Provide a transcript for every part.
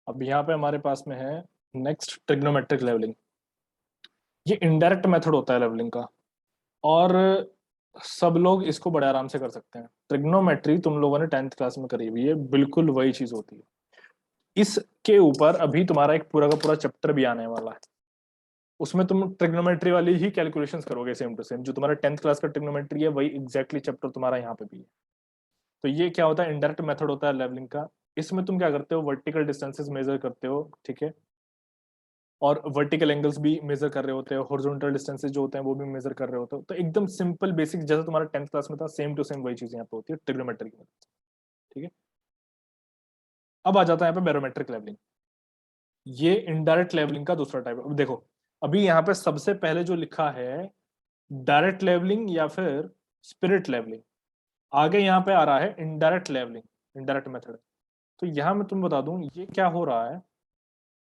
अब यहाँ पे हमारे पास में है नेक्स्ट ट्रिग्नोमेट्रिक लेवलिंग। ये इनडायरेक्ट मेथड होता है लेवलिंग का, और सब लोग इसको बड़े आराम से कर सकते हैं। ट्रिग्नोमेट्री तुम लोगों ने 10th क्लास में करी हुई है, बिल्कुल वही चीज होती है। इसके ऊपर अभी तुम्हारा एक पूरा का पूरा चैप्टर भी आने वाला है, उसमें तुम ट्रिग्नोमेट्री वाली ही कैलकुलेशंस करोगे, सेम टू सेम। जो तुम्हारा 10th क्लास का ट्रिग्नोमेट्री है वही एग्जैक्टली चैप्टर तुम्हारा यहाँ पे भी है। तो ये क्या होता है, इनडायरेक्ट मेथड होता है लेवलिंग का। इसमें तुम क्या करते हो, वर्टिकल डिस्टेंसेस मेजर करते हो, ठीक है, और वर्टिकल एंगल्स भी मेजर कर रहे होते हैं, हॉरिजॉन्टल डिस्टेंसेस जो होते हैं वो भी मेजर कर रहे होते हो। तो एकदम सिंपल बेसिक जैसा तुम्हारा 10th क्लास में था, सेम टू सेम वही चीज यहाँ पे होती है ट्रिग्नोमेट्री की मदद से, ठीक है। अब आ जाता है यहाँ पे बैरोमेट्रिक लेवलिंग। ये इनडायरेक्ट लेवलिंग का दूसरा टाइप है। अब देखो, अभी यहाँ पे सबसे पहले जो लिखा है डायरेक्ट लेवलिंग या फिर स्पिरिट लेवलिंग, आगे यहाँ पे आ रहा है इनडायरेक्ट लेवलिंग, इनडायरेक्ट मेथड। तो यहाँ मैं तुम्हें बता दूं ये क्या हो रहा है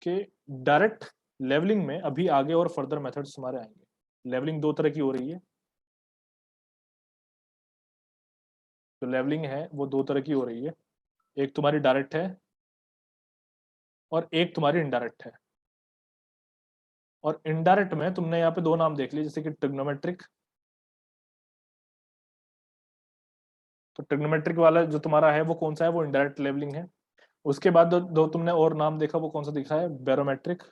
कि डायरेक्ट लेवलिंग में अभी आगे और फर्दर मेथड्स हमारे आएंगे। लेवलिंग दो तरह की हो रही है, जो लेवलिंग है वो दो तरह की हो रही है। एक तुम्हारी डायरेक्ट है और एक तुम्हारी इनडायरेक्ट है। और इनडायरेक्ट में तुमने यहाँ पे दो नाम देख लिए, जैसे कि ट्रिग्नोमेट्रिक। तो ट्रिग्नोमेट्रिक वाला जो तुम्हारा है वो कौन सा है, वो इनडायरेक्ट लेवलिंग है। उसके बाद दो तुमने और नाम देखा, वो कौन सा दिखा है, बैरोमेट्रिक।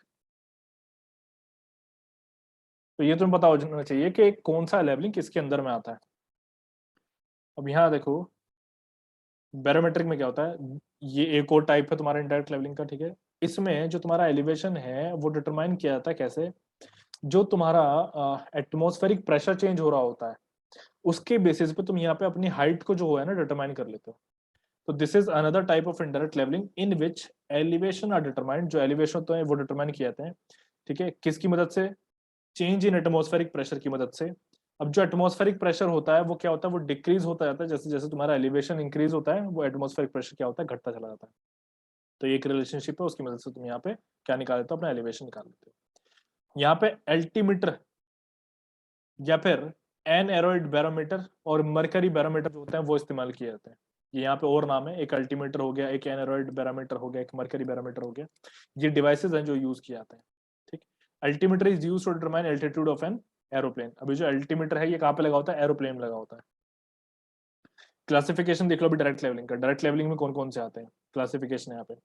तो ये तुम्हें पता होना चाहिए कि कौन सा लेवलिंग किसके अंदर में आता है। अब यहाँ देखो, बैरोमेट्रिक में क्या होता है, ये एक और टाइप है तुम्हारा इनडायरेक्ट लेवलिंग का, ठीक है। इसमें जो तुम्हारा एलिवेशन है वो डिटरमाइन किया जाता है कैसे, जो तुम्हारा एटमॉस्फेरिक प्रेशर चेंज हो रहा होता है उसके बेसिस पे तुम यहाँ पे अपनी हाइट को जो है ना डिटरमाइन कर लेते हो। तो this is another type of indirect levelling in which elevation are determined. जो एलिवेशन होते हैं वो डिटरमाइन किए जाते हैं, ठीक है, किसकी मदद से, चेंज इन एटमॉस्फेरिक प्रेशर की मदद से। अब जो एटमॉस्फेरिक प्रेशर होता है वो क्या होता है, वो डिक्रीज होता जाता है जैसे जैसे तुम्हारा एलिवेशन इंक्रीज होता है, वो एटमॉस्फेरिक प्रेशर क्या होता है, घटता चला जाता है। तो ये एक रिलेशनशिप है, उसकी मदद से तुम यहाँ पे क्या निकाल लेते हो, अपना एलिवेशन निकाल लेते हो। यहाँ पे एल्टीमीटर या फिर एनएरोइड बैरोमीटर और मरकरी बैरोमीटर जो होते हैं वो इस्तेमाल किए जाते हैं। ये यहाँ पे और नाम है, एक अल्टीमीटर हो गया, एक एनएरोइड बैरोमीटर हो गया, एक मरकरी बैरोमीटर हो गया। ये डिवाइसेस हैं जो यूज किए जाते हैं, ठीक। Altimeter is use to determine altitude of an aeroplane. अभी जो अल्टीमीटर है ये कहाँ पे लगा होता है, एरोप्लेन लगा होता है। क्लासिफिकेशन देख लो अभी डायरेक्ट लेवलिंग का, डायरेक्ट लेवलिंग में कौन कौन से आते हैं, क्लासिफिकेशन यहाँ पे।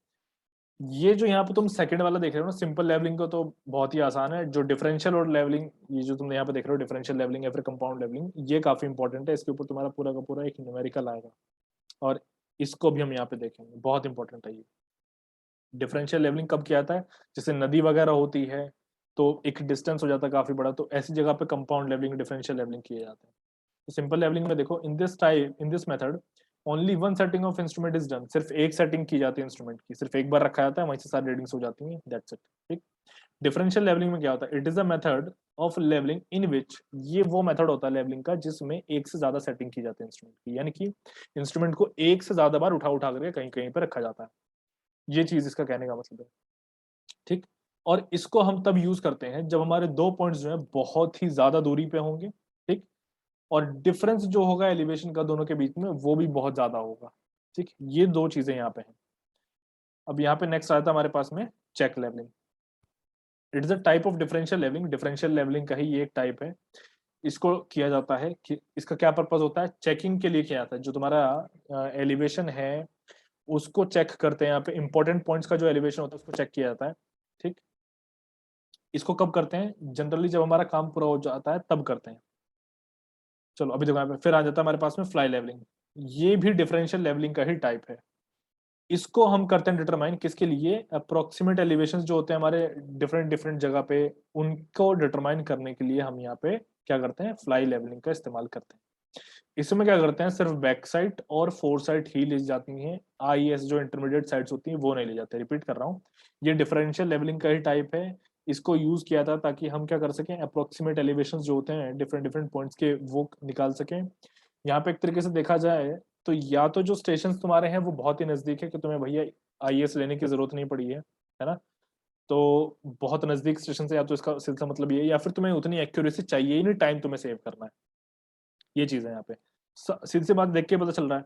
ये जो यहाँ पे तुम सेकंड वाला देख रहे हो ना, सिंपल लेवलिंग को तो बहुत ही आसान है। जो डिफरेंशियल और लेवलिंग, ये जो तुम यहाँ पे देख रहे हो डिफरेंशियल लेवलिंग या फिर कंपाउंड लेवलिंग, ये काफी इंपॉर्टेंट है। इसके ऊपर तुम्हारा पूरा का पूरा एक न्यूमेरिकल आएगा, और इसको भी हम यहाँ पे देखेंगे, बहुत इंपॉर्टेंट है ये। डिफरेंशियल लेवलिंग कब किया जाता है, जैसे नदी वगैरह होती है तो एक डिस्टेंस हो जाता है काफी बड़ा, तो ऐसी जगह पे कंपाउंड लेवलिंग डिफरेंशियल लेवलिंग किए जाते हैं। तो सिंपल लेवलिंग में देखो, in this method only one setting of instrument is done. सिर्फ एक सेटिंग की जाती है इंस्ट्रूमेंट की, सिर्फ एक बार रखा जाता है, वहीं से सारी रीडिंग्स हो जाती हैं, दैट्स इट, ठीक। डिफरेंशियल लेवलिंग में क्या होता है, it is a method of levelling in which, ये वो मेथड होता है लेवलिंग का जिसमें एक से ज्यादा सेटिंग की जाती है इंस्ट्रूमेंट की, यानी कि इंस्ट्रूमेंट को एक से ज्यादा बार उठा उठा करके कहीं कहीं पर रखा जाता है। ये चीज इसका कहने का मतलब है, ठीक। और इसको हम तब यूज करते हैं जब हमारे दो पॉइंट्स जो है बहुत ही ज्यादा दूरी पे होंगे, ठीक, और डिफरेंस जो होगा एलिवेशन का दोनों के बीच में वो भी बहुत ज्यादा होगा, ठीक। ये दो चीजें यहाँ पे हैं। अब यहाँ पे नेक्स्ट आता है हमारे पास में check levelling. It is a type of differential levelling, differential levelling का ही ये एक टाइप है। इसको किया जाता है कि इसका क्या पर्पज होता है, चेकिंग के लिए किया जाता है। जो तुम्हारा एलिवेशन है उसको चेक करते हैं, यहाँ पे इंपॉर्टेंट पॉइंट्स का जो एलिवेशन होता है उसको चेक किया जाता है, ठीक। इसको कब करते हैं, जनरली जब हमारा काम पूरा हो जाता है तब करते हैं। चलो अभी देखो यहाँ पे फिर आ जाता है हमारे पास में फ्लाई लेवलिंग। ये भी डिफरेंशियल लेवलिंग का ही टाइप है। इसको हम करते हैं डिटरमाइन किसके लिए, अप्रोक्सीमेट एलिवेशंस जो होते हैं हमारे डिफरेंट डिफरेंट जगह पे, उनको डिटरमाइन करने के लिए हम यहाँ पे क्या करते हैं, फ्लाई लेवलिंग का इस्तेमाल करते हैं। इसमें क्या करते हैं, सिर्फ बैक साइड और फोर साइड ही ली जाती हैं, आईएस जो इंटरमीडिएट साइड्स होती हैं वो नहीं ली जाती। रिपीट कर रहा हूँ, ये डिफरेंशियल लेवलिंग का ही टाइप है। इसको यूज किया था ताकि हम क्या कर सकें, अप्रोक्सीमेट एलिवेशंस जो होते हैं डिफरेंट डिफरेंट पॉइंट्स के वो निकाल सकें। यहाँ पे एक तरीके से देखा जाए तो या तो जो स्टेशन तुम्हारे हैं वो बहुत ही नजदीक है कि तुम्हें भैया आईएएस लेने की जरूरत नहीं पड़ी है ना। तो बहुत नजदीक स्टेशन से या तो इसका सिलसिला मतलब ये है, या फिर तुम्हें उतनी एक्यूरेसी चाहिए ही नहीं, टाइम तुम्हें सेव करना है। ये चीज है यहाँ पे, सीधी सी बात देख के पता चल रहा है।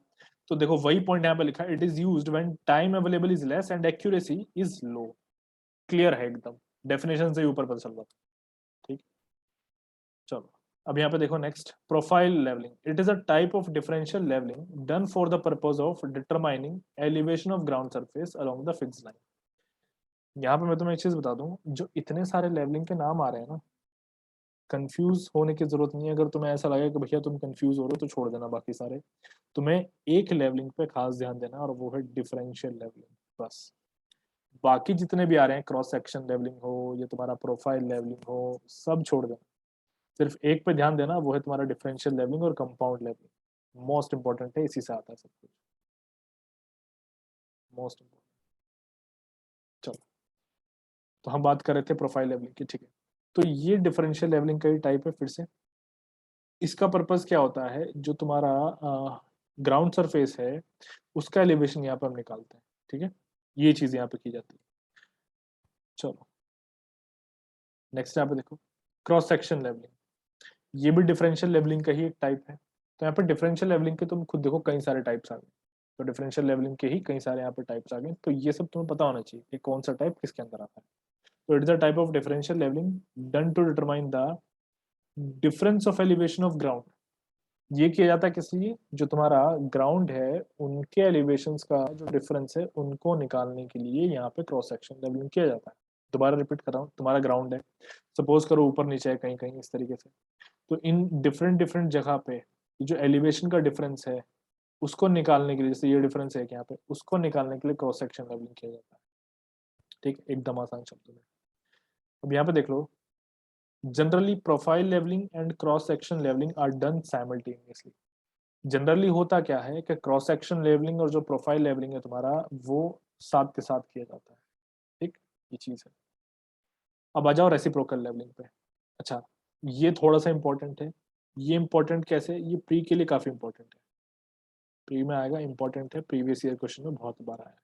तो देखो वही पॉइंट यहाँ पे लिखा है, it is used when time available is less and accuracy is low. Clear है एकदम, डेफिनेशन से ही ऊपर पता चल रहा था। ठीक, चलो अब यहाँ पे देखो next, profile levelling. It is a type of differential levelling done for the purpose of determining elevation of ground surface along the fixed line. यहाँ पे मैं तुम्हें एक चीज बता दूं, जो इतने सारे लेवलिंग के नाम आ रहे हैं ना, कंफ्यूज होने की जरूरत नहीं है। अगर तुम्हें ऐसा लगे कि भैया तुम कंफ्यूज हो रहे हो तो छोड़ देना बाकी सारे, तुम्हें एक लेवलिंग पे खास ध्यान देना और वो है डिफरेंशियल लेवलिंग बस। बाकी जितने भी आ रहे हैं, क्रॉस सेक्शन लेवलिंग हो या तुम्हारा प्रोफाइल लेवलिंग हो, सब छोड़ देना। सिर्फ एक पे ध्यान देना, वो है तुम्हारा डिफरेंशियल लेवलिंग और कंपाउंड लेवलिंग। मोस्ट इंपॉर्टेंट है, इसी से आता है सब कुछ, मोस्ट इंपॉर्टेंट। चलो, तो हम बात कर रहे थे प्रोफाइल लेवलिंग की, ठीक है। तो ये डिफरेंशियल लेवलिंग का ही टाइप है फिर से। इसका पर्पस क्या होता है, जो तुम्हारा ग्राउंड सरफेस है उसका एलिवेशन यहाँ पर हम निकालते हैं, ठीक है। ये चीज यहाँ पे की जाती है। चलो नेक्स्ट यहाँ पे देखो, क्रॉस सेक्शन लेवलिंग। ये भी डिफरेंशियल लेवलिंग का ही एक टाइप है। तो यहाँ पे डिफरेंशियल लेवलिंग के तुम खुद देखो कई सारे टाइप्स आ गए। तो डिफरेंशियल लेवलिंग के ही कई सारे यहाँ पे टाइप्स आ गए, तो ये सब तुम्हें पता होना चाहिए कि कौन सा टाइप किसके अंदर आता है। तो it is a type of differential levelling done to determine the difference of elevation of ground. ये किया जाता है किस लिए, जो तुम्हारा ग्राउंड है उनके एलिवेशंस का जो डिफरेंस है उनको निकालने के लिए यहाँ पे क्रॉस सेक्शन लेवलिंग किया जाता है। दोबारा रिपीट कर रहा हूँ, तुम्हारा ग्राउंड है, सपोज करो ऊपर नीचे है कहीं कहीं इस तरीके से, तो इन डिफरेंट डिफरेंट जगह पे जो एलिवेशन का डिफरेंस है उसको निकालने के लिए, जैसे ये डिफरेंस है यहाँ पे, उसको निकालने के लिए क्रॉस सेक्शन लेवलिंग किया जाता है। ठीक, एकदम आसान शब्दों में। अब यहाँ पे देख लो, generally profile levelling and cross section levelling are done simultaneously. Generally होता क्या है कि क्रॉस सेक्शन लेवलिंग और जो प्रोफाइल लेवलिंग है तुम्हारा, वो साथ के साथ किया जाता है। ठीक, ये चीज है। अब आ जाओ रेसिप्रोकल लेवलिंग पे। अच्छा, ये थोड़ा सा इंपॉर्टेंट है। ये इंपॉर्टेंट कैसे, ये प्री के लिए काफी इंपॉर्टेंट है, प्री में आएगा, इंपॉर्टेंट है, प्रीवियस ईयर क्वेश्चन में बहुत बार आया।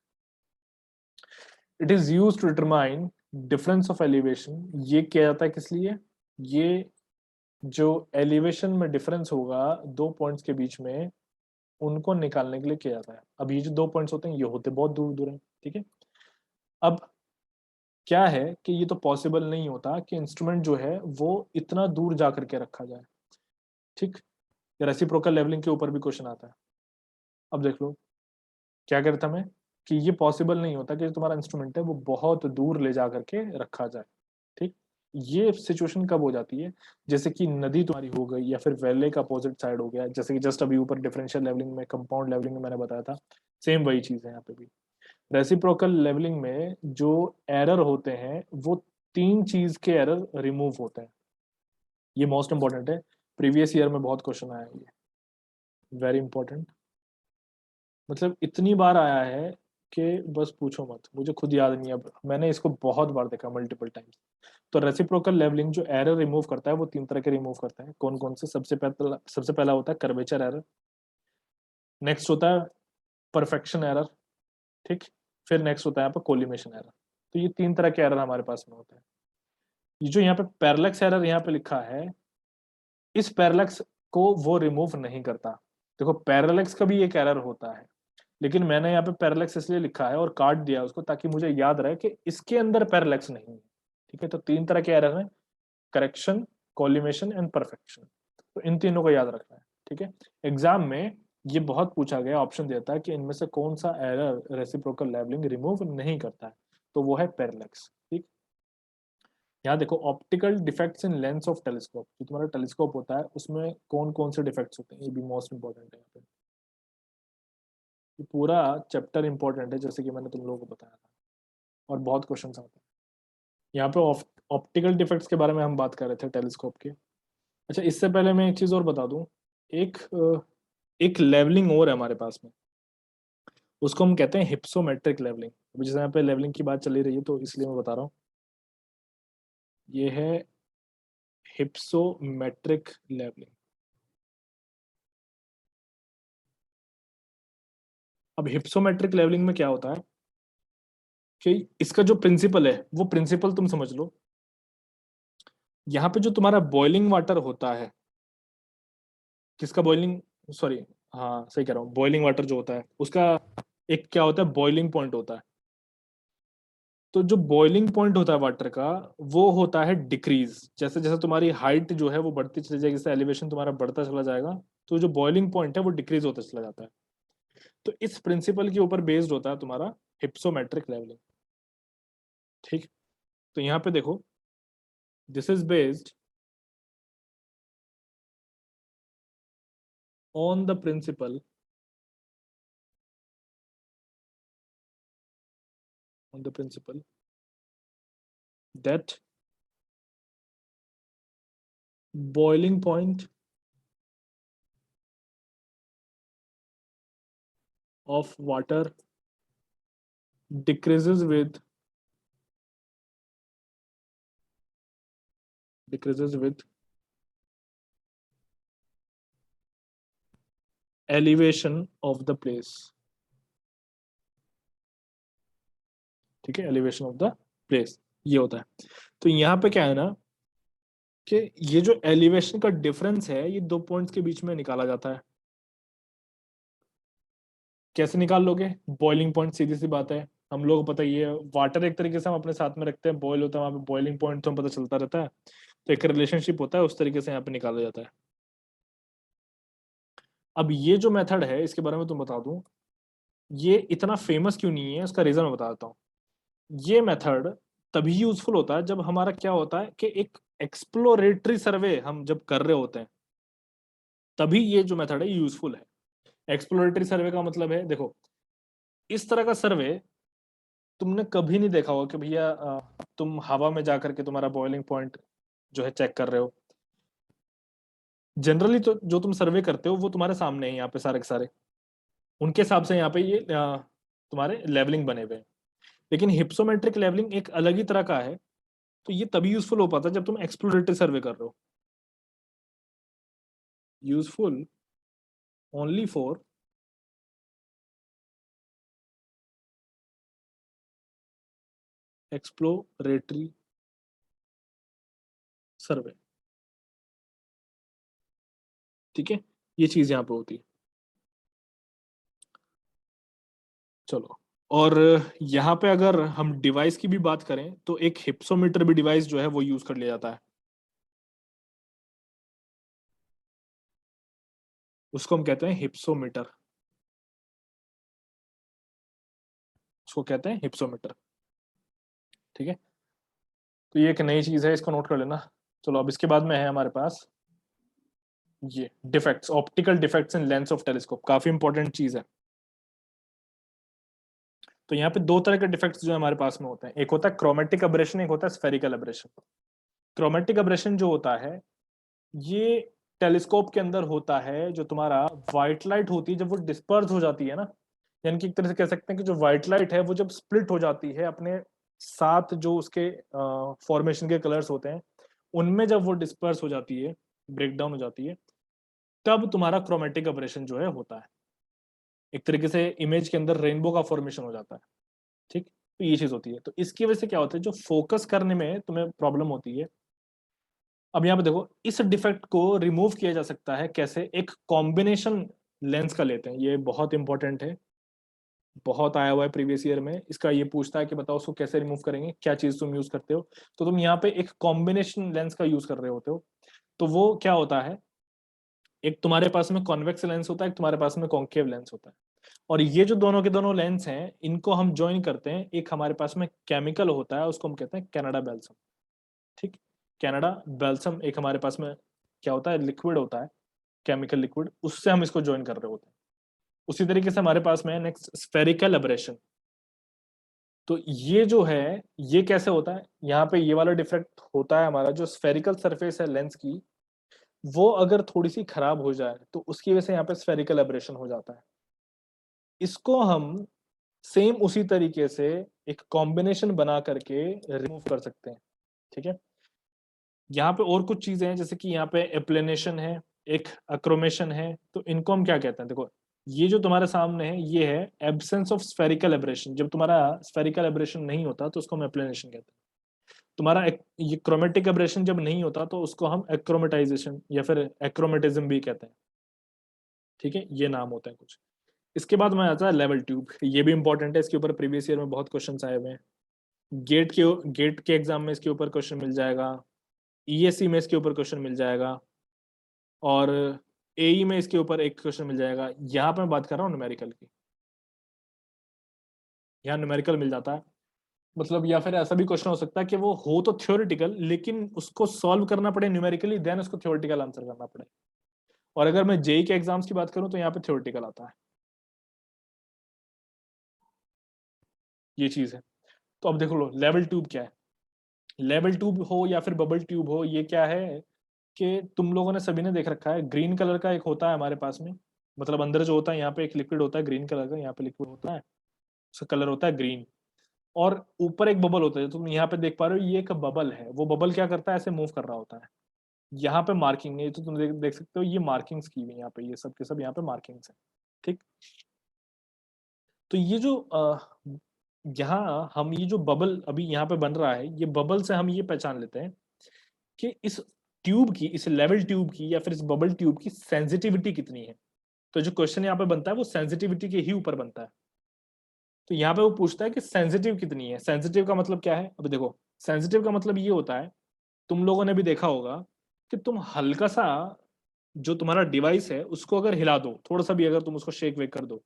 It is use to determine difference of elevation. ये किया जाता है किस लिए, ये जो एलिवेशन में डिफरेंस होगा दो पॉइंट्स के बीच में, उनको निकालने के लिए किया जाता है। अब ये जो दो पॉइंट्स होते हैं ये होते बहुत दूर दूर हैं, ठीक है। अब क्या है कि ये तो पॉसिबल नहीं होता कि इंस्ट्रूमेंट जो है वो इतना दूर जा करके रखा जाए, ठीक। रेसिप्रोकल लेवलिंग के ऊपर भी क्वेश्चन आता है। अब देख लो, क्या करता मैं, कि ये पॉसिबल नहीं होता कि जो तुम्हारा इंस्ट्रूमेंट है वो बहुत दूर ले जा करके रखा जाए, ठीक। ये सिचुएशन कब हो जाती है, जैसे कि नदी तुम्हारी हो गई या फिर वैले का अपोजिट साइड हो गया, जैसे कि जस्ट अभी ऊपर डिफरेंशियल लेवलिंग में, कंपाउंड लेवलिंग में मैंने बताया था, सेम वही चीज है यहाँ पे भी। रेसिप्रोकल लेवलिंग में जो एरर होते हैं वो तीन चीज के एरर रिमूव होते हैं। ये मोस्ट इंपॉर्टेंट है, प्रीवियस ईयर में बहुत क्वेश्चन आया है ये, वेरी इंपॉर्टेंट। मतलब इतनी बार आया है कि बस पूछो मत, मुझे खुद याद नहीं, अब मैंने इसको बहुत बार देखा, मल्टीपल टाइम्स। तो रेसिप्रोकल लेवलिंग जो एरर रिमूव करता है वो तीन तरह के रिमूव करता है। कौन कौन से, सबसे पहला होता है कर्वेचर एरर, नेक्स्ट होता है परफेक्शन एरर, ठीक, फिर नेक्स्ट होता है यहाँ पे कोलिमेशन एरर। तो ये तीन तरह के एरर हमारे पास में होते हैं। ये जो यहाँ पे पैरेलक्स एरर यहाँ पे लिखा है, इस पैरेलक्स को वो रिमूव नहीं करता। देखो पैरेलक्स का भी एक एरर होता है, लेकिन मैंने यहाँ पे पैरेलक्स इसलिए लिखा है और काट दिया उसको ताकि मुझे याद रहे कि इसके अंदर पैरेलक्स नहीं है, ठीक है। तो तीन तरह के एरर हैं, करेक्शन, कॉलिमेशन एंड परफेक्शन। तो इन तीनों को याद रखना है, ठीक है। एग्जाम में ये बहुत पूछा गया, ऑप्शन देता है कि इनमें से कौन सा एरर रेसिप्रोकल लेवलिंग रिमूव नहीं करता है, तो वो है पैरेलक्स, ठीक। यहाँ देखो, optical defects in lens of telescope, जो तुम्हारा टेलीस्कोप होता है उसमें कौन कौन से डिफेक्ट्स होते हैं, ये भी मोस्ट इंपॉर्टेंट है यहाँ पे। ये पूरा चैप्टर इंपॉर्टेंट है, जैसे कि मैंने तुम लोगों को बताया था, और बहुत क्वेश्चन आते हैं यहाँ पे। ऑप्टिकल डिफेक्ट्स के बारे में हम बात कर रहे थे टेलीस्कोप के। अच्छा, इससे पहले मैं एक चीज और बता दूं, एक एक लेवलिंग और है हमारे पास में, उसको हम कहते हैं हिप्सोमेट्रिक लेवलिंग। अभी जैसे यहाँ पे लेवलिंग की बात चली रही है तो इसलिए मैं बता रहा हूँ, ये है हिप्सोमेट्रिक लेवलिंग। अब हिप्सोमेट्रिक लेवलिंग में क्या होता है कि इसका जो प्रिंसिपल है वो प्रिंसिपल तुम समझ लो। यहाँ पे जो तुम्हारा बॉइलिंग वाटर होता है, किसका बॉइलिंग, सॉरी, हाँ सही कह रहा हूँ, बॉइलिंग वाटर जो होता है उसका एक क्या होता है, बॉइलिंग पॉइंट होता है। तो जो बॉइलिंग पॉइंट होता है वाटर का, वो होता है डिक्रीज। जैसे जैसे तुम्हारी हाइट जो है वो बढ़ती चली जाएगी, जैसे एलिवेशन तुम्हारा बढ़ता चला जाएगा, तो जो बॉइलिंग पॉइंट है वो डिक्रीज होता चला जाता है। तो इस प्रिंसिपल के ऊपर बेस्ड होता है तुम्हारा हिप्सोमेट्रिक लेवलिंग। ठीक। तो यहाँ पे देखो, this is based on the principle, on the principle that boiling point of water decreases with elevation of the place। ठीक है, एलिवेशन ऑफ द प्लेस ये होता है। तो यहाँ पे क्या है ना, कि ये जो एलिवेशन का डिफरेंस है ये दो पॉइंट्स के बीच में निकाला जाता है। कैसे निकाल लोगे, बॉइलिंग पॉइंट, सीधी सी बात है, हम लोग पता ही है, वाटर एक तरीके से हम अपने साथ में रखते हैं, बॉयल होता है वहां पे, बॉइलिंग पॉइंट तो हम पता चलता रहता है। तो एक रिलेशनशिप होता है, उस तरीके से यहाँ पे निकाला जाता है। अब ये जो मेथड है इसके बारे में तुम बता दूं, ये इतना फेमस क्यों नहीं है, इसका रीजन मैं बता देता हूँ। ये मेथड तभी यूजफुल होता है जब हमारा क्या होता है कि एक एक्सप्लोरेटरी सर्वे हम जब कर रहे होते हैं, तभी ये जो मेथड है यूजफुल है। एक्सप्लोरेटरी सर्वे का मतलब है, देखो, इस तरह का सर्वे तुमने कभी नहीं देखा होगा कि भैया तुम हवा में जाकर के तुम्हारा बॉइलिंग पॉइंट जो है चेक कर रहे हो। जनरली तो जो तुम सर्वे करते हो वो तुम्हारे सामने है यहाँ पे सारे के सारे, उनके हिसाब से यहाँ पे ये तुम्हारे लेवलिंग बने हुए हैं। लेकिन हिप्सोमेट्रिक लेवलिंग एक अलग ही तरह का है। तो ये तभी यूजफुल हो पाता है जब तुम एक्सप्लोरेटरी सर्वे कर रहे हो। यूजफुल ओनली फॉर एक्सप्लोरेटरी सर्वे। ठीक है, ये चीज यहाँ पे होती है। चलो, और यहाँ पे अगर हम डिवाइस की भी बात करें तो एक हिप्सोमीटर भी डिवाइस जो है वो यूज कर लिया जाता है। उसको हम कहते हैं हिप्सोमीटर। उसको कहते हैं हिप्सोमीटर। ठीक है, तो ये एक नई चीज है, इसको नोट कर लेना। चलो, अब इसके बाद में है हमारे पास ये defects, optical defects in lens of telescope, काफी इंपॉर्टेंट चीज है। तो यहाँ पे दो तरह के डिफेक्ट्स जो हमारे पास में होते हैं, एक होता है क्रोमेटिक अब्रेशन, एक होता है स्फेरिकल अब्रेशन। क्रोमेटिक अब्रेशन जो होता है, ये टेलीस्कोप के अंदर होता है। जो तुम्हारा व्हाइट लाइट होती है जब वो डिस्पर्स हो जाती है ना, यानी कि एक तरह से कह सकते हैं कि जो व्हाइट लाइट है वो जब स्प्लिट हो जाती है अपने साथ, जो उसके फॉर्मेशन के कलर्स होते हैं उनमें जब वो डिस्पर्स हो जाती है, ब्रेक डाउन हो जाती है, तब तुम्हारा क्रोमेटिक अब्रेशन जो है होता है। एक तरीके से इमेज के अंदर रेनबो का फॉर्मेशन हो जाता है। ठीक, तो ये चीज होती है। तो इसकी वजह से क्या होता है, जो फोकस करने में तुम्हें प्रॉब्लम होती है। अब यहाँ पे देखो, इस डिफेक्ट को रिमूव किया जा सकता है कैसे, एक कॉम्बिनेशन लेंस का लेते हैं, ये बहुत इंपॉर्टेंट है, बहुत आया हुआ है प्रीवियस ईयर में, इसका ये पूछता है कि बताओ उसको कैसे रिमूव करेंगे, क्या चीज तुम यूज करते हो। तो तुम यहाँ पे एक कॉम्बिनेशन लेंस का यूज कर रहे होते हो। तो वो क्या होता है, एक तुम्हारे पास में कॉन्वेक्स लेंस होता है, एक तुम्हारे पास में कॉन्केव लेंस होता है। और ये जो दोनों के दोनों लेंस हैं इनको हम ज्वाइन करते हैं, एक हमारे पास में केमिकल होता है उसको हम कहते हैं कनाडा बेल्सम। ठीक, कनाडा बेल्सम एक हमारे पास में क्या होता है, लिक्विड होता है, केमिकल लिक्विड, उससे हम इसको ज्वाइन कर रहे होते हैं। उसी तरीके से हमारे पास में है नेक्स्ट स्फेरिकल अब्रेशन। तो ये जो है, ये कैसे होता है, यहाँ पे ये वाला डिफेक्ट होता है, हमारा जो स्फेरिकल सरफेस है लेंस की, वो अगर थोड़ी सी खराब हो जाए तो उसकी वजह से यहाँ पे स्फेरिकल एब्रेशन हो जाता है। इसको हम सेम उसी तरीके से एक कॉम्बिनेशन बना करके रिमूव कर सकते हैं। ठीक है, यहाँ पे और कुछ चीजें हैं, जैसे कि यहाँ पे एप्लेनेशन है, एक अक्रोमेशन है। तो इनको हम क्या कहते हैं, देखो, ये जो तुम्हारे सामने है ये है एब्सेंस ऑफ स्फेरिकल एब्रेशन। जब तुम्हारा स्फेरिकल एब्रेशन नहीं होता तो उसको हम एप्लेनेशन कहते हैं। तुम्हारा ये क्रोमेटिक एब्रेशन जब नहीं होता तो उसको हम एक्रोमेटाइजेशन या फिर एक्रोमेटिज्म भी कहते हैं। ठीक है, ये नाम होता है कुछ। इसके बाद में आता है लेवल ट्यूब, ये भी इंपॉर्टेंट है, इसके ऊपर प्रीवियस ईयर में बहुत क्वेश्चन आए हुए हैं। गेट के एग्जाम में इसके ऊपर क्वेश्चन मिल जाएगा, ईएससी में इसके ऊपर क्वेश्चन मिल जाएगा, और एई में इसके ऊपर एक क्वेश्चन मिल जाएगा। यहाँ पे मैं बात कर रहा हूँ न्यूमेरिकल की, यहाँ न्यूमेरिकल मिल जाता है। मतलब या फिर ऐसा भी क्वेश्चन हो सकता है कि वो हो तो थ्योरेटिकल, लेकिन उसको सॉल्व करना पड़े न्यूमेरिकली, देन उसको थ्योरेटिकल आंसर करना पड़े। और अगर मैं जेई के एग्जाम्स की बात करूं तो यहाँ पे थ्योरेटिकल आता है, ये चीज है। तो अब देखो लो, लेवल ट्यूब क्या है। लेवल ट्यूब हो या फिर बबल ट्यूब हो, ये क्या है कि तुम लोगों ने सभी ने देख रखा है, ग्रीन कलर का एक होता है हमारे पास में, मतलब अंदर जो होता है, यहाँ पे एक लिक्विड होता है ग्रीन कलर का, यहाँ पे लिक्विड होता है, उसका कलर होता है ग्रीन, और ऊपर एक बबल होता है, तुम यहाँ पे देख पा रहे हो, ये एक बबल है। वो बबल क्या करता है, ऐसे मूव कर रहा होता है। यहाँ पे मार्किंग है, ये तो तुम देख सकते हो, ये मार्किंग्स की हुई है यहाँ पे, ये सब के सब यहाँ पे मार्किंग्स है। ठीक, तो ये जो यहाँ हम ये जो बबल अभी यहाँ पे बन रहा है, ये बबल से हम ये पहचान लेते हैं कि इस ट्यूब की, इस लेवल ट्यूब की या फिर इस बबल ट्यूब की सेंसिटिविटी कितनी है। तो जो क्वेश्चन यहाँ पे बनता है वो सेंसिटिविटी के ही ऊपर बनता है। तो यहाँ पे वो पूछता है कि सेंसिटिव कितनी है। सेंसिटिव का मतलब क्या है, अब देखो, सेंसिटिव का मतलब ये होता है, तुम लोगों ने भी देखा होगा कि तुम हल्का सा जो तुम्हारा डिवाइस है उसको अगर हिला दो, थोड़ा सा भी अगर तुम उसको शेक वेक कर दो,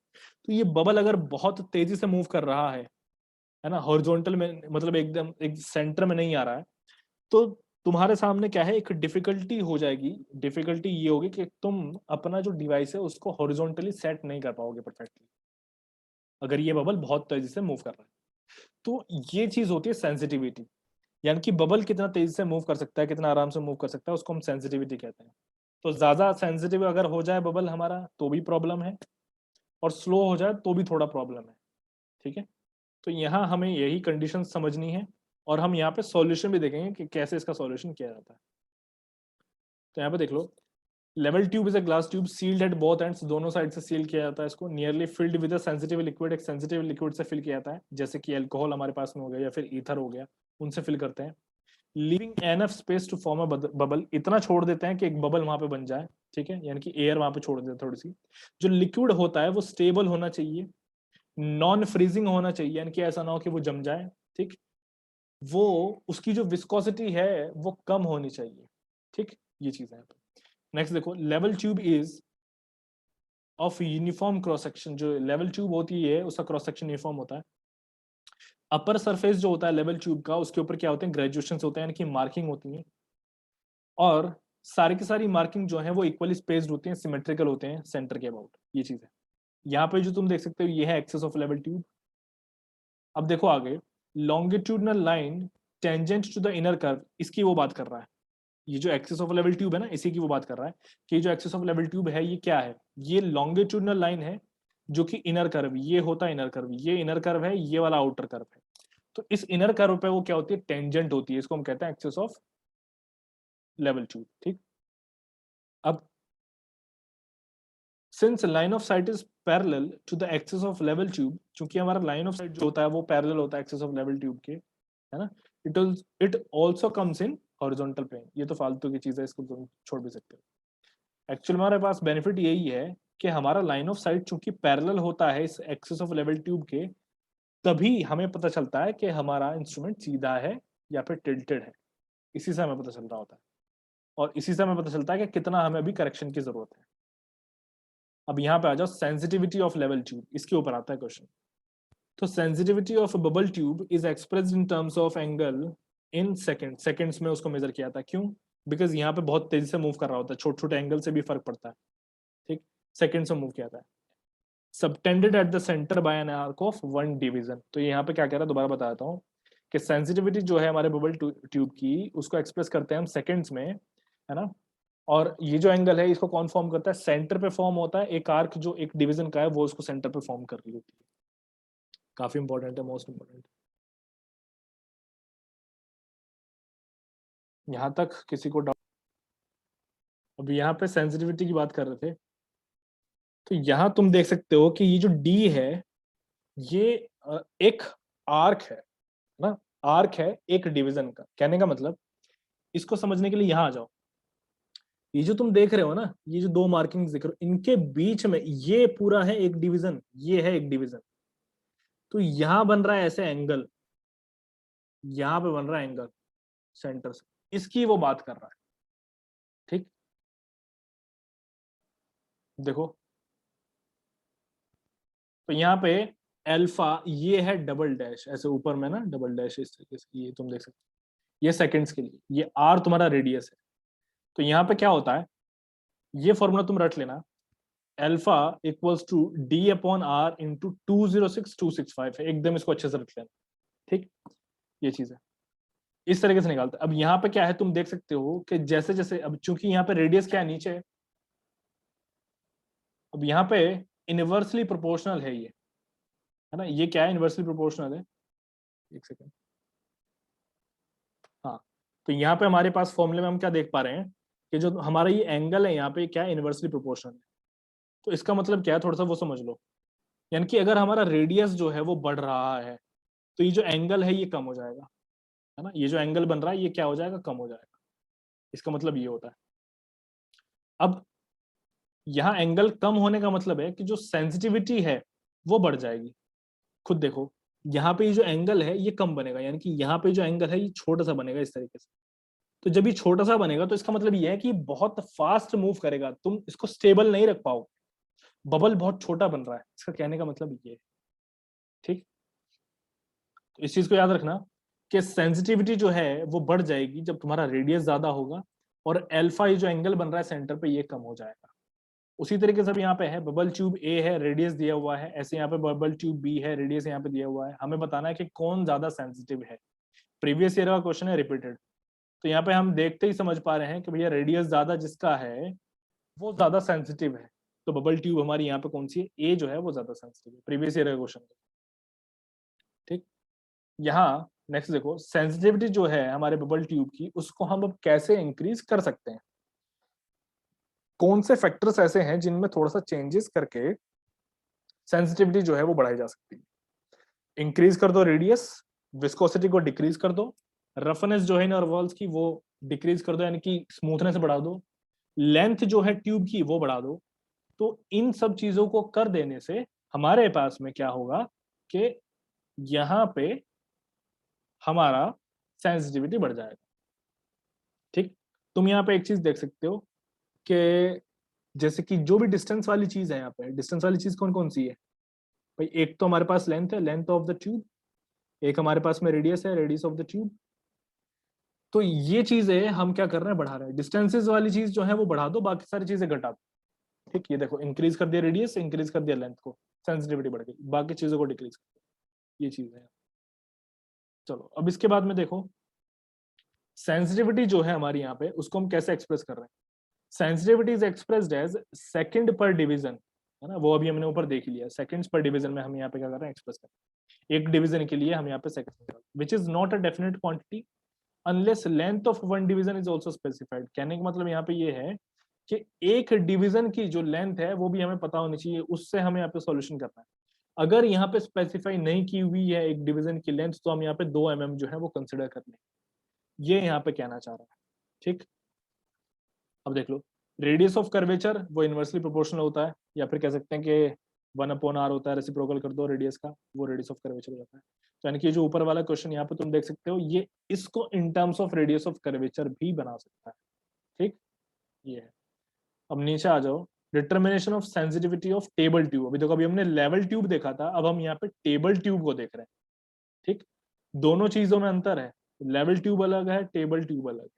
तो ये बबल अगर बहुत तेजी से मूव कर रहा है ना, हॉरिजॉन्टल में, मतलब एकदम एक सेंटर में नहीं आ रहा है, तो तुम्हारे सामने क्या है, एक डिफिकल्टी हो जाएगी। डिफिकल्टी ये होगी कि तुम अपना जो डिवाइस है उसको हॉरिजॉन्टली सेट नहीं कर पाओगे परफेक्टली, अगर ये बबल बहुत तेजी से मूव कर रहा है। तो ये चीज होती है सेंसिटिविटी, यानी कि बबल कितना तेजी से मूव कर सकता है, कितना आराम से मूव कर सकता है, उसको हम सेंसिटिविटी कहते हैं। तो ज्यादा सेंसिटिव अगर हो जाए बबल हमारा तो भी प्रॉब्लम है, और स्लो हो जाए तो भी थोड़ा प्रॉब्लम है। ठीक है, तो यहाँ हमें यही कंडीशन समझनी है, और हम यहाँ पे सॉल्यूशन भी देखेंगे कि कैसे इसका सॉल्यूशन किया जाता है। तो यहाँ पे देख लो, level tube is a glass tube sealed at both ends, दोनों साइड से सील किया जाता है इसको, nearly filled with a sensitive liquid, एक सेंसिटिव लिक्विड से फिल किया जाता है, जैसे कि अल्कोहल हमारे पास में हो गया या फिर ईथर हो गया, उनसे फिल करते हैं। Leaving enough space to form a bubble, इतना छोड़ देते हैं कि एक बबल वहां पे बन जाए। ठीक है, यानी कि एयर वहां पे छोड़ देते हैं थोड़ी सी। जो लिक्विड होता है वो स्टेबल होना चाहिए, नॉन फ्रीजिंग होना चाहिए, यानी कि ऐसा ना हो कि वो जम जाए। ठीक, वो उसकी जो विस्कोसिटी है वो कम होनी चाहिए। ठीक, ये चीज है। नेक्स्ट देखो, level tube is of uniform cross section, जो लेवल ट्यूब होती है उसका क्रॉस सेक्शन यूनिफॉर्म होता है। अपर सरफेस जो होता है लेवल ट्यूब का, उसके ऊपर क्या होते हैं, ग्रेजुएशन होते हैं, यानी कि मार्किंग होती है, और सारी की सारी मार्किंग जो है वो इक्वली स्पेस्ड होती हैं, सिमेट्रिकल होते हैं सेंटर के अबाउट, ये चीज है। यहाँ पे जो तुम देख सकते हो ये है एक्सेस ऑफ लेवल ट्यूब। अब देखो आगे, longitudinal line tangent to the inner curve, इसकी वो बात कर रहा है। ये जो एक्सेस ऑफ लेवल ट्यूब है ना, इसी की वो बात कर रहा है कि जो एक्सेस ऑफ लेवल ट्यूब है ये क्या है, ये लॉन्गिट्यूडनल लाइन है, जो कि इनर कर्व, ये होता है इनर कर्व, ये इनर कर्व है, ये वाला आउटर कर्व है। तो इस इनर कर्व पे वो क्या होती है, टेंजेंट होती है, इसको हम कहते हैं एक्सेस ऑफ लेवल ट्यूब। ठीक, अब since line of sight is parallel to the axis of level tube, चूंकि हमारा लाइन ऑफ साइट जो होता है वो पैरेलल होता है एक्सेस ऑफ लेवल ट्यूब के, है ना, it also comes in horizontal plane. ये तो फालतू की चीज है, इसको तुम छोड़ भी सकते हो। एक्चुअली हमारे पास बेनिफिट यही है कि हमारा लाइन ऑफ साइट चूंकि पैरेलल होता है इस एक्सेस ऑफ लेवल ट्यूब के, तभी हमें पता चलता है कि हमारा इंस्ट्रूमेंट सीधा है या फिर टिल्टेड है। इसी से हमें पता चल रहा होता है, और इसी से हमें पता चलता है कि कितना हमें अभी करेक्शन की जरूरत है। अब यहाँ पे आ जाओ, सेंसिटिविटी ऑफ लेवल ट्यूब, इसके ऊपर आता है क्वेश्चन। तो sensitivity of bubble tube is expressed in terms of angle in seconds में उसको मेजर किया था। क्यों? बिकॉज यहाँ पे बहुत तेजी से मूव कर रहा होता है, छोटे छोटे एंगल से भी फर्क पड़ता है। ठीक, सेकंड से मूव किया था, subtended at the centre by an arc of one division. तो यहाँ पे क्या कह रहा है, दोबारा बताता हूँ कि सेंसिटिविटी जो है हमारे बबल ट्यूब की, उसको एक्सप्रेस करते हैं हम सेकंड्स में, है ना। और ये जो एंगल है इसको कौन फॉर्म करता है, सेंटर पे फॉर्म होता है, एक आर्क जो एक डिवीजन का है वो उसको सेंटर पे फॉर्म कर रही होती है। काफी इंपॉर्टेंट है, मोस्ट इंपॉर्टेंट। यहाँ तक किसी को डाउट? अभी यहाँ पे सेंसिटिविटी की बात कर रहे थे, तो यहाँ तुम देख सकते हो कि ये जो डी है, ये एक आर्क है ना, आर्क है एक डिवीजन का। कहने का मतलब, इसको समझने के लिए यहाँ आ जाओ। ये जो तुम देख रहे हो ना, ये जो दो मार्किंग्स दिख रहे हो, इनके बीच में ये पूरा है एक डिवीजन, ये है एक डिवीजन। तो यहां बन रहा है ऐसे एंगल, यहां पे बन रहा है एंगल सेंटर से, इसकी वो बात कर रहा है। ठीक, देखो तो यहाँ पे अल्फा ये है डबल डैश, ऐसे ऊपर में ना डबल डैश इस तरीके से, ये तुम देख सकते हो, ये सेकंड्स के लिए, ये आर तुम्हारा रेडियस है। तो यहाँ पे क्या होता है, ये फॉर्मूला तुम रट लेना, alpha equals to D upon R into 206265 है, एकदम इसको अच्छे से रख लेना। ठीक, ये चीज है, इस तरीके से निकालते हैं। अब यहाँ पे क्या है, तुम देख सकते हो कि जैसे जैसे, अब चूंकि यहाँ पे रेडियस क्या है, नीचे है, अब यहाँ पे इनवर्सली प्रोपोर्शनल है ये, है ना, ये क्या है, इनवर्सली प्रोपोर्शनल है। एक सेकेंड, हाँ, तो यहाँ पे हमारे पास फॉर्मूले में हम क्या देख पा रहे हैं कि जो हमारा ये एंगल है यहाँ पे क्या है, इनवर्सली प्रोपोर्शनल है। तो इसका मतलब क्या है, थोड़ा सा वो समझ लो, यानी कि अगर हमारा रेडियस जो है वो बढ़ रहा है, तो ये जो एंगल है ये कम हो जाएगा, है ना, ये जो एंगल बन रहा है ये क्या हो जाएगा, कम हो जाएगा। इसका मतलब ये होता है। अब यहाँ एंगल कम होने का मतलब है कि जो सेंसिटिविटी है वो बढ़ जाएगी। खुद देखो, यहाँ पे ये जो एंगल है ये कम बनेगा, यानी कि यहाँ पे जो एंगल है ये छोटा सा बनेगा इस तरीके से। तो जब ये छोटा सा बनेगा तो इसका मतलब ये है कि बहुत फास्ट मूव करेगा, तुम इसको स्टेबल नहीं रख पाओ, बबल बहुत छोटा बन रहा है, इसका कहने का मतलब ये है। ठीक, तो इस चीज को याद रखना कि सेंसिटिविटी जो है वो बढ़ जाएगी जब तुम्हारा रेडियस ज्यादा होगा, और अल्फा ये जो एंगल बन रहा है सेंटर पे ये कम हो जाएगा। उसी तरीके से अब यहाँ पे है, बबल ट्यूब ए है, रेडियस दिया हुआ है, ऐसे यहाँ पे बबल ट्यूब बी है, रेडियस यहाँ पे दिया हुआ है, हमें बताना है कि कौन ज्यादा सेंसिटिव है। प्रीवियस ईयर का क्वेश्चन है, रिपीटेड। तो यहाँ पे हम देखते ही समझ पा रहे हैं कि भैया रेडियस ज्यादा जिसका है वो ज्यादा सेंसिटिव है। तो बबल ट्यूब हमारी यहाँ पे कौन सी है, ए जो है वो ज्यादा सेंसिटिव है, प्रीवियस ईयर का क्वेश्चन। ठीक, यहाँ नेक्स्ट देखो, सेंसिटिविटी जो है हमारे बबल ट्यूब की, उसको हम अब कैसे इंक्रीज कर सकते हैं, कौन से फैक्टर्स ऐसे हैं जिनमें थोड़ा सा चेंजेस करके सेंसिटिविटी जो है वो बढ़ाई जा सकती है। इंक्रीज कर दो रेडियस, विस्कोसिटी को डिक्रीज कर दो, रफनेस जो है इन वॉल्स की वो डिक्रीज कर दो, यानी कि स्मूथनेस बढ़ा दो, लेंथ जो है ट्यूब की वो बढ़ा दो। तो इन सब चीजों को कर देने से हमारे पास में क्या होगा कि यहाँ पे हमारा सेंसिटिविटी बढ़ जाएगा। ठीक, तुम यहाँ पे एक चीज देख सकते हो कि जैसे कि जो भी डिस्टेंस वाली चीज है, यहाँ पे डिस्टेंस वाली चीज कौन कौन सी है भाई, एक तो हमारे पास लेंथ है, लेंथ ऑफ द ट्यूब, एक हमारे पास में रेडियस है, रेडियस ऑफ द ट्यूब। तो ये चीजें हम क्या कर रहे हैं, बढ़ा रहे हैं। डिस्टेंसेस वाली चीज जो है वो बढ़ा दो, बाकी सारी चीजें घटा दो। ठीक, ये देखो, इंक्रीज कर दिया रेडियस, इंक्रीज कर दिया लेंथ को, सेंसिटिविटी बढ़ गई, बाकी चीजों को डिक्रीज कर दिया, ये चीज है। चलो अब इसके बाद में देखो, सेंसिटिविटी जो है हमारी यहाँ पे उसको हम कैसे एक्सप्रेस कर रहे हैं। Sensitivity is expressed as second per division, है ना, वो अभी हमने ऊपर देख लिया, सेकंड्स पर डिवीजन में हम यहाँ पे क्या कर रहे हैं, एक्सप्रेस कर रहे हैं। एक डिवीजन के लिए हम यहाँ पे second, which is not a definite quantity unless length of one division is also specified. कहने का मतलब यहाँ पे ये है कि एक डिवीजन की जो लेंथ है वो भी हमें पता होनी चाहिए, उससे हमें यहाँ पे सॉल्यूशन करना है। अगर यहाँ पे स्पेसिफाई नहीं की हुई है एक डिवीजन की लेंथ, तो हम यहाँ पे 2 mm जो है वो कंसिडर कर लें, ये यहाँ पे कहना चाह रहा है। ठीक, अब देख लो, रेडियस ऑफ कर्वेचर वो इनवर्सली प्रोपोर्शनल होता है, या फिर कह सकते हैं कि 1/r होता है, रेसिप्रोकल कर दो रेडियस का, वो रेडियस ऑफ कर्वेचर हो जाता है। तो यानी कि जो ऊपर वाला क्वेश्चन यहाँ पे तुम देख सकते हो, ये इसको in terms of radius of curvature भी बना सकता है। ठीक, ये है। अब नीचे आ जाओ, determination of sensitivity of table tube. अभी देखो, अभी हमने लेवल ट्यूब देखा था, अब हम यहाँ पे टेबल ट्यूब को देख रहे हैं। ठीक, दोनों चीजों में अंतर है, लेवल ट्यूब अलग है, टेबल ट्यूब अलग है।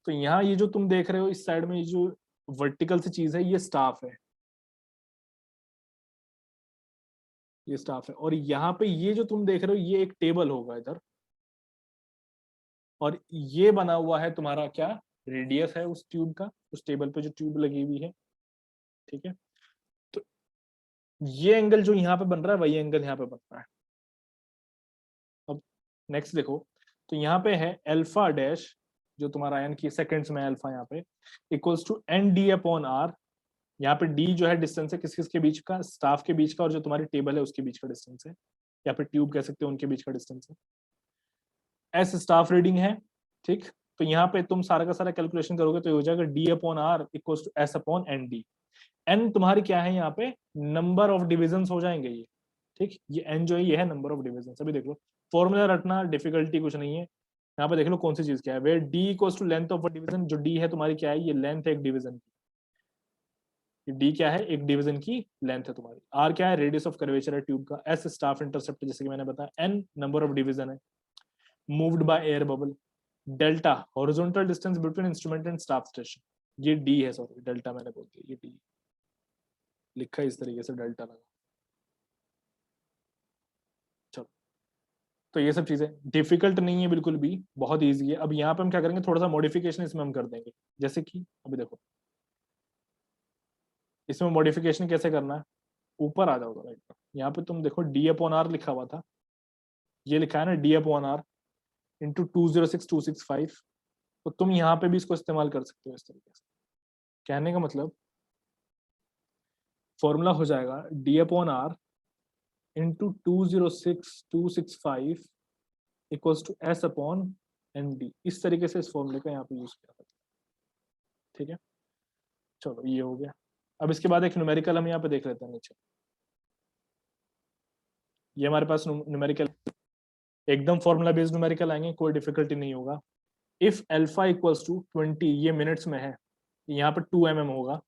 तो यहाँ ये जो तुम देख रहे हो इस साइड में, ये जो वर्टिकल सी चीज है ये स्टाफ है, ये स्टाफ है, और यहाँ पे ये जो तुम देख रहे हो ये एक टेबल होगा इधर, और ये बना हुआ है तुम्हारा क्या, रेडियस है उस ट्यूब का, उस टेबल पे जो ट्यूब लगी हुई है। ठीक है, तो ये एंगल जो यहाँ पे बन रहा है वही एंगल यहाँ पे बन रहा है। अब नेक्स्ट देखो, तो यहाँ पे है अल्फा डैश जो तुम्हारा, यानी कि सेकंड्स में अल्फा यहाँ पे equals to n D upon R. यहाँ पे डी जो है डिस्टेंस है किस किस के बीच का, स्टाफ के बीच का, और जो तुम्हारी टेबल है उसके बीच का डिस्टेंस है, या फिर ट्यूब कह सकते हो उनके बीच का डिस्टेंस है। एस स्टाफ रीडिंग है। ठीक, तो यहाँ पे तुम सारा का सारा कैलकुलेशन करोगे तो ये हो जाएगा d/r equals to s/n/d। n तुम्हारी क्या है यहाँ पे, नंबर ऑफ डिविजन हो जाएंगे ये, ठीक। ये n जो है ये है नंबर ऑफ डिविजन। अभी देख लो, फॉर्मूला रटना डिफिकल्टी कुछ नहीं है। यहाँ पे देख लो कौन सी चीज क्या है, where d equals to length of a division. जो d है तुम्हारी क्या है, ये लेंथ है एक डिवीजन की। डी क्या है, एक डिवीजन की लेंथ है तुम्हारी। आर क्या है, रेडियस ऑफ कर्वेचर है ट्यूब का। एस स्टाफ इंटरसेप्ट जैसे कि मैंने बताया। एन नंबर ऑफ डिवीजन है moved by air bubble. Delta horizontal distance between instrument and staff station. ये डी है, सॉरी डेल्टा मैंने बोल दिया, ये डी लिखा है इस तरीके से, डेल्टा लगा। चलो, तो ये सब चीजें डिफिकल्ट नहीं है बिल्कुल भी, बहुत इजी है। अब यहाँ पे हम क्या करेंगे, थोड़ा सा मॉडिफिकेशन इसमें हम कर देंगे। जैसे कि अभी देखो, इसमें मॉडिफिकेशन कैसे करना है, ऊपर आ जाओ जरा एक बार। यहाँ पे तुम देखो d/r लिखा हुआ था, ये लिखा है ना d/r इंटू 206265। तो तुम यहाँ पे भी इसको इस्तेमाल कर सकते हो इस तरीके से। कहने का मतलब फॉर्मूला हो जाएगा d/r into 206265 equals to s/n/d। इस तरीके से इस फॉर्मूले का यहाँ पे यूज किया था, ठीक है। चलो ये हो गया। अब इसके बाद एक न्यूमेरिकल हम यहाँ पे देख लेते हैं नीचे। ये हमारे पास न्यूमेरिकल, एकदम फॉर्मूला बेस्ड न्यूमेरिकल आएंगे, कोई डिफिकल्टी नहीं होगा। इफ अल्फा इक्वल्स टू 20, ये मिनट्स में है, यहाँ पे 2 mm होगा।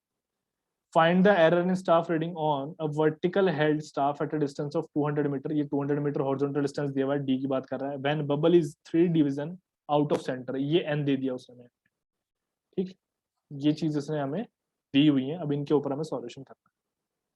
Find the error in staff reading on a vertical held staff at a distance of 200 metre. ये 200 मीटर हॉरिजॉन्टल डिस्टेंस दिया हुआ है, डी की बात कर रहा है। When bubble is 3 division out of centre, ये एन दे दिया उसने, ठीक। ये चीज इसने हमें दी हुई है, अब इनके ऊपर हमें सॉल्यूशन करना है।